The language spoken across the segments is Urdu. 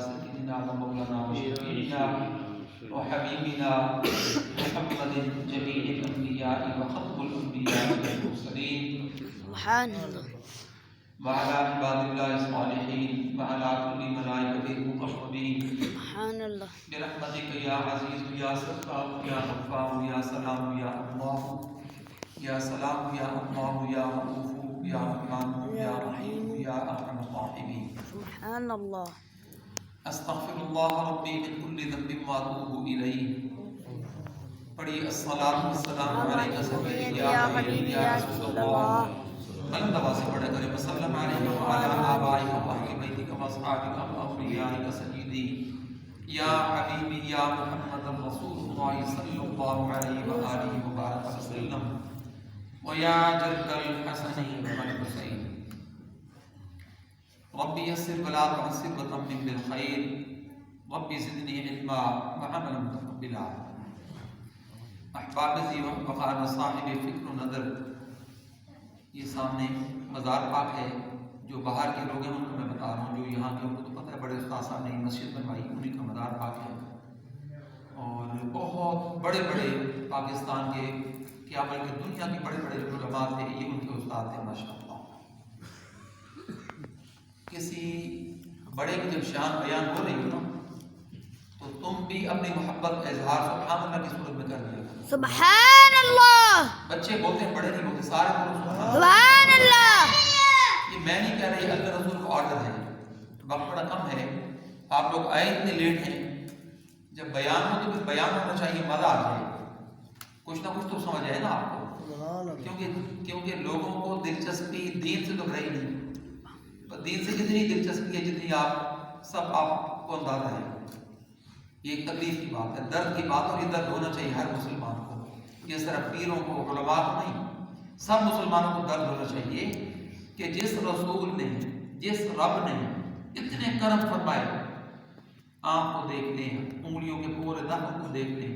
سيدنا ومولانا وشفيعنا وحبيبنا محمد جميع الأنبياء وخطب الأنبياء والمرسلين سبحان الله وعلى عباد الله الصالحين وعلى كل ملائكته المقربين سبحان الله برحمتك يا عزيز يا ستار يا غفار يا سلام يا الله يا سلام يا الله يا رؤوف يا رحمن يا رحيم يا أرحم الراحمين. سبحان الله استغفر الله ربي من كل ذنب واتوب إليه. پڑھی الصلاۃ والسلام علیک سیدی یا حبیبی یا رسول اللہ. بلند آواز سے پڑھا کرے وسلم علیہ وعلی آبائک واہل بیتک واصحابک واولیائک سیدی یا حبیبی یا محمد رسول اللہ صلی اللہ علیہ وآلہ وبارک وسلم ویا جد الحسن والحسین. ربی یسر ولا تعسر وتمم بالخیر. ربی زدنی علما وعملا متقبلا. احباب عزیز وقار صاحب فکر و نظر، یہ سامنے مزار پاک ہے. جو باہر کے لوگ ہیں ان کو میں بتا رہا ہوں، جو یہاں کے ان کو تو پتہ ہے، بڑے استاد صاحب نے مسجد بنوائی، انہیں کا مزار پاک ہے. اور بہت بڑے بڑے پاکستان کے کیا بلکہ دنیا کے بڑے بڑے علماء تھے، یہ ان کے استاد تھے ماشاء اللہ. کسی بڑے کی جب شان بیان ہو رہی ہو نا تو تم بھی اپنی محبت کا اظہار سبحان اللہ کی صورت میں کر دیا. سبحان اللہ. بچے بولتے ہیں، بڑے نہیں بولتے، سارے بولو سبحان اللہ. یہ میں نہیں کہہ رہی، اللہ رسول کا آرڈر ہے. وقت بڑا کم ہے، آپ لوگ آئے اتنے لیٹ ہیں. جب بیان ہو تو پھر بیان ہونا چاہیے، مزہ آ جائے، کچھ نہ کچھ تو سمجھ آئے نا آپ کو. کیونکہ لوگوں کو دلچسپی دین سے تو رہی نہیں. دین سے جتنی دلچسپی ہے جتنی آپ کو اندازہ ہے. یہ ایک تکلیف کی بات ہے، درد کی بات، اور یہ درد ہونا چاہیے ہر مسلمان کو. یہ صرف پیروں کو، علماء کو نہیں، سب مسلمانوں کو درد ہونا چاہیے کہ جس رسول نے، جس رب نے اتنے کرم فرمائے، آنکھ کو دیکھ لیں، انگلیوں کے پورے دانتوں کو دیکھ لیں.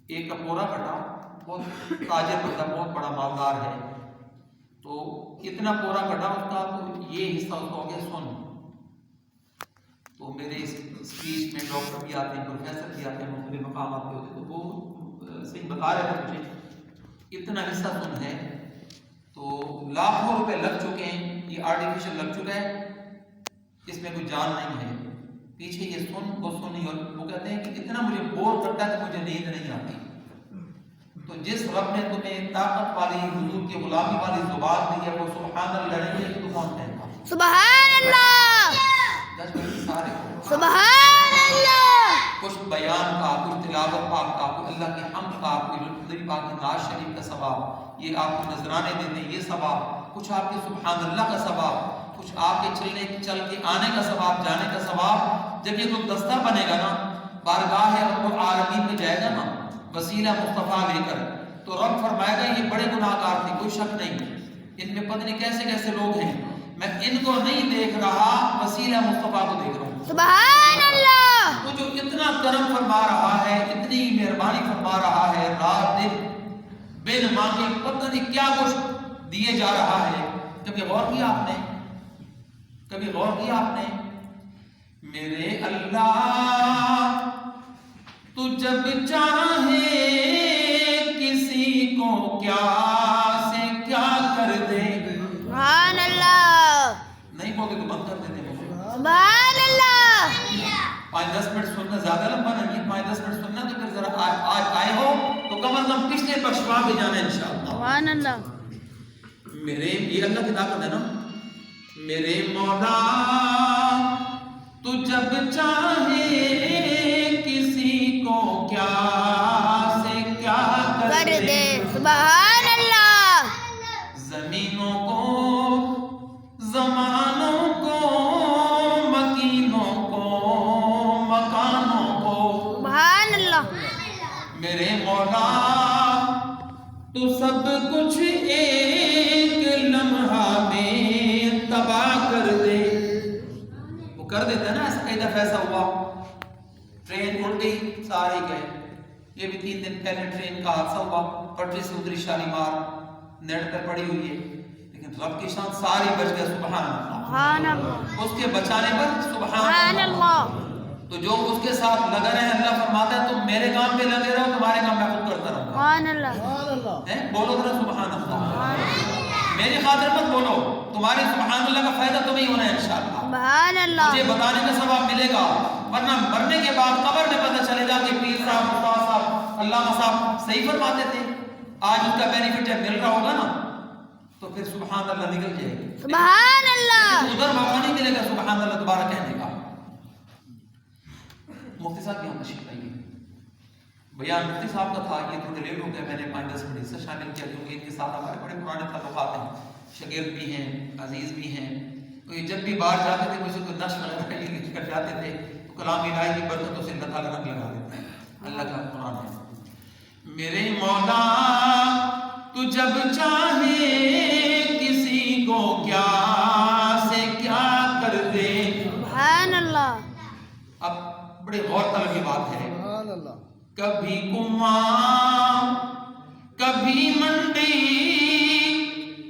ایک کا پورا کٹا، بہت تاجر بندہ، بہت بڑا مالدار ہے، تو اتنا پورا کٹا اس کا، تو یہ حصہ اس کو ہو گیا سن. تو میرے اس اسپیچ میں ڈاکٹر بھی آتے ہیں، پروفیسر بھی آتے ہیں، مختلف مقامات پہ ہوتے ہیں، تو وہ صحیح بتا رہے تھے مجھے اتنا حصہ سن ہے. تو لاکھوں روپے لگ چکے ہیں، یہ آرٹیفیشل لگ چکا ہے، اس میں کوئی جان نہیں ہے. پیچھے یہ سن وہ سنی، اور وہ کہتے ہیں کہ اتنا مجھے بور کرتا ہے کہ مجھے نیند نہیں آتی. تو جس رب نے تمہیں طاقت والی، حضور کی غلامی والی زبان دی ہے، وہ سبحان اللہ نہیں ہے تو کون کہے گا؟ سبحان اللہ. سارے سبحان اللہ. کچھ بیان کا، کچھ تلاوت پاک کا، کچھ اللہ کی حمد کا، کوئی نبی پاک کی نعت شریف کا ثواب، یہ آپ کو نذرانے دیتے ہیں یہ ثواب، کچھ آپ کے سبحان اللہ کا ثواب، کچھ آپ کے چل کے آنے کا ثواب، جانے کا ثواب. جب یہ تو دستہ بنے گا نا، بارگاہ رب العالمین میں جائے گا نا وسیلہ مصطفیٰ لے کر، تو رب فرمائے گا یہ بڑے گناہگار تھے، کوئی شک نہیں، ان میں پتہ نہیں کیسے کیسے لوگ ہیں، میں ان کو نہیں دیکھ رہا، وسیلہ مصطفیٰ کو دیکھ رہا ہوں. سبحان اللہ. تو جو اتنا کرم فرما رہا ہے، اتنی مہربانی فرما رہا ہے، رات دن بن مانگے پتہ نہیں کیا کچھ دیے جا رہا ہے. کبھی غور کیا آپ نے؟ کبھی غور کیا آپ نے؟ میرے اللہ تو جب چاہے کسی کو کیا سے کیا کر دے. سبحان اللہ. نہیں بولتے تو بند کر دیتے ہیں. سبحان اللہ. 5-10 منٹ سننا زیادہ لمبا نہیں ہے، 5-10 منٹ سننا تو پھر ذرا آج آئے ہو تو کم از کم پچھلے پشوا بھی جانا انشاءاللہ. سبحان اللہ. میرے یہ اللہ کی طاقت ہے نا. میرے مولا تو جب چاہے کسی کو کیا سے کیا کر دے. سبحان اللہ. زمینوں کو، زمانوں کو، مکینوں کو، مکانوں کو. سبحان اللہ. میرے مولا تو سب کچھ ایک لمحہ میں تباہ کر دے. وہ کر دیتا ہے نا. ایسا کئی دفعہ ایسا ہوا، ٹرین اڑ گئی، سارے گئے. یہ بھی 3 دن پہلے ٹرین کا حادثہ ہوا، پٹری سے اتری شالیمار، نیٹ پر پڑی ہوئی ہے، لیکن رب کی شان ساری بچ گئے. سبحان اللہ. سبحان اللہ اس کے بچانے پر سبحان سبحان اللہ. اللہ تو جو اس کے ساتھ لگا رہے اللہ فرماتا ہے تم میرے کام پہ لگے رہو تمہارے کام میں خود کرتا رہوں گا. سبحان اللہ ہیں؟ بولو ذرا سبحان اللہ. میری خاطر مت بولو, تمہارے سبحان اللہ کا فائدہ تمہیں ہونا ہے انشاءاللہ. سبحان اللہ مجھے بتانے کا ثواب ملے گا, ورنہ مرنے کے بعد قبر میں پتہ چلے گا کہ پیر صاحب, مفتاح صاحب, علامہ صاحب صحیح فرماتے تھے. آج اس کا بینیفٹ ہے مل رہا ہوگا نا, تو پھر سبحان اللہ نکل جائے گی. سبحان اللہ ادھر موقع نہیں ملے گا سبحان اللہ دوبارہ کہنے کا. مفتی صاحب یہاں تشریف لائیے. بیان مفتی صاحب کا تھا, یہ تھوڑے لیٹ ہو گیا, میں نے 5-10 منٹ اس سے شامل کیا کیونکہ ان کے ساتھ ہمارے بڑے پرانے تعلقات ہیں, شاگرد بھی ہیں, عزیز بھی ہیں. تو یہ جب بھی باہر جاتے تھے مجھے کوئی نشر وغیرہ لکھ کر جاتے تھے, تو کلام الہی کی برکتوں سے اللہ تعالیٰ رنگ لگا دیتے ہیں. اللہ کا قرآن ہے, میرے مولا تو جب چاہے کسی کو کیا سے کیا کر دے. سبحان اللہ اب بڑے غور طلب کی بات ہے. کبھی کنواں کبھی منڈی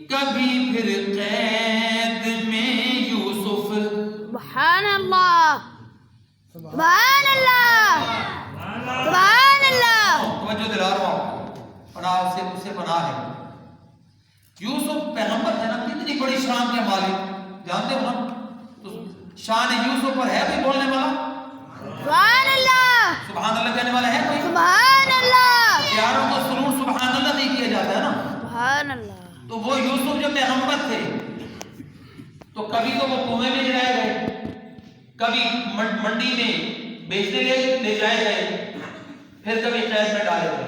کبھی پھر قید میں یوسف. سبحان اللہ سبحان اللہ سبحان اللہ توجہ دلا رہا ہوں, پناہ سے اس سے پناہ ہے. یوسف پیغمبر ہے نا, کتنی بڑی شان کے مالک جانتے ہو نا. تو شان یوسف پر ہے کوئی بولنے والا؟ سبحان اللہ سبحان اللہ کہنے والا ہے کوئی؟ سبحان اللہ پیاروں کو سلوٹ سبحان اللہ نہیں کیا جاتا ہے نا. سبحان اللہ تو وہ یوسف جو پیغمبر تھے تو کبھی تو وہ کنویں میں گرائے گئے, کبھی منڈی میں بیچنے لے جائے گئے, پھر کبھی قید میں ڈالے گئے.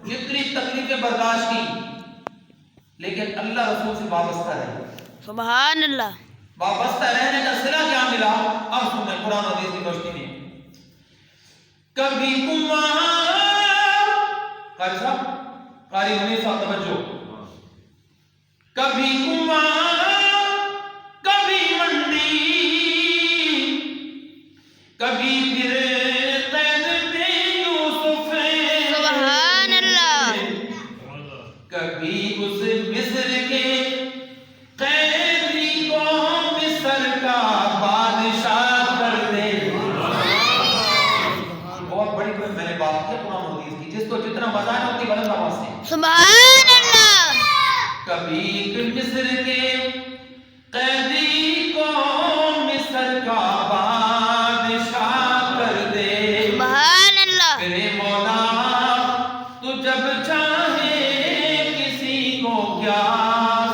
جتنی تکلیفیں برداشت کی, لیکن اللہ رسول سے وابستہ رہے. سبحان اللہ وابستہ رہنے کا صلہ کیا ملا, اب سنیں قرآن حدیث کی روشنی میں. کبھی کنواں, قاری صاحب, قاری منیر صاحب توجہ, کبھی کنواں کبھی منڈی کبھی پھر قید میں یوسف. سبحان اللہ کبھی اس مصر کے قیدی کو مصر کا بادشاہ کر دے. بہت بڑی میں نے بات کی قرآن حدیث کی, جس کو جتنا مزہ ہے اتنی بلند آواز سے. سبحان اللہ کبھی مصر کے قیدی کو مصر کا بادشاہ کر دے. سبحان اللہ میرے مولا تو جب چاہے کسی کو کیا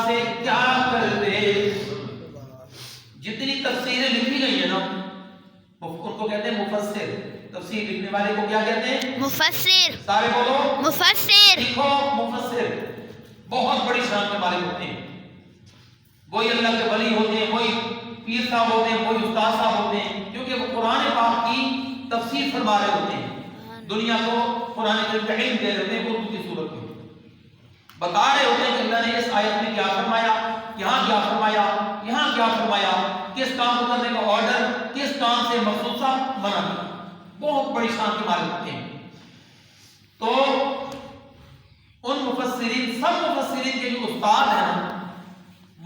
سے کیا کر دے. جتنی تفسیریں لکھی گئی ہیں نا, ان کو کہتے ہیں مفسر. تفسیر لکھنے والے کو کیا کہتے ہیں؟ مفسر. سارے بولو مفسر. لکھو مفسر. بہت بڑی شان کے مالک ہوتے ہیں. وہی اللہ کے ولی ہوتے ہیں, وہی پیر صاحب ہوتے ہیں, وہی استاد صاحب ہوتے ہیں, کیونکہ وہ قرآن پاک کی تفسیر فرما رہے ہوتے ہیں. دنیا کو قرآن کریم کا علم دے رہے ہوتے ہیں اردو کی صورت میں. بتا رہے ہوتے ہیں کہ اللہ نے اس آیت میں کیا فرمایا, یہاں کیا فرمایا, یہاں کیا فرمایا, کس کام کو کرنے کا آرڈر, کس کام سے مخصوصہ منع کیا. بہت بڑی شان کے مالک ہوتے ہیں. تو ان مفسرین, سب مفسرین کے جو استاد ہیں نا,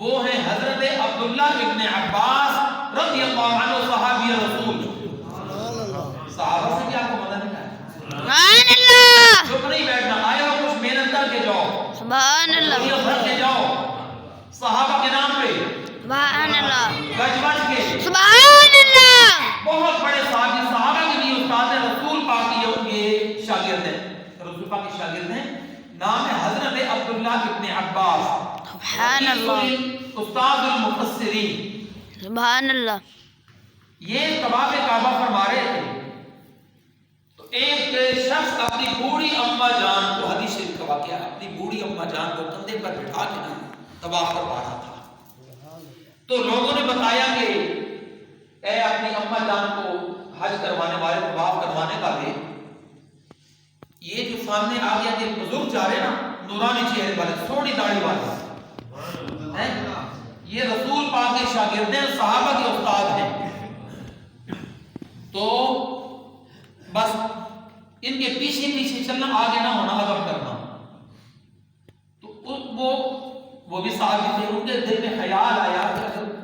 وہ ہیں حضرت عبداللہ ابن عباس رضی اللہ عنہ, صحابی رسول. صحابہ سے کیا آپ کو مدد نہیں آیا؟ سبحان اللہ چپ نہیں بیٹھنا, آئے ہو کچھ محنت کر کے جاؤ, سبحان اللہ دنیا بھر کے جاؤ, صحابہ کے نام پہ سبحان اللہ گج بج کے. سبحان اللہ بہت بڑے صحابی, صحابہ کے لیے استاد ہیں, رسول پاک کی یہ شاگرد ہیں, رسول پاک کے شاگرد ہیں. نام ہے حضرت عبداللہ ابن عباس, سبحان اللہ استاد المفسرین. سبحان اللہ. یہ طواف کعبہ فرما رہے تھے, تو ایک شخص اپنی بوڑھی اما جان کو, حدیث شریف کا واقعہ, اپنی بوڑھی اما جان کو کندھے پر بٹھا کے نا طواف کروا رہا تھا. تو لوگوں نے بتایا کہ اے اپنی اما جان کو حج کروانے والے, طواف کروانے والے, یہ جو سامنے آ گیا کہ بزرگ جا رہے نا, نورانی چہرے والے, سوڑی داڑھی والے, یہ رسول پاک کے شاگرد ہیں, صحابہ کے استاد ہیں. تو بس ان کے پیچھے پیچھے چلنا, آگے نہ ہونا, ادب کرنا. تو وہ بھی صحابی تھے, ان کے دل میں خیال آیا کہ اگر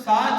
7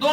2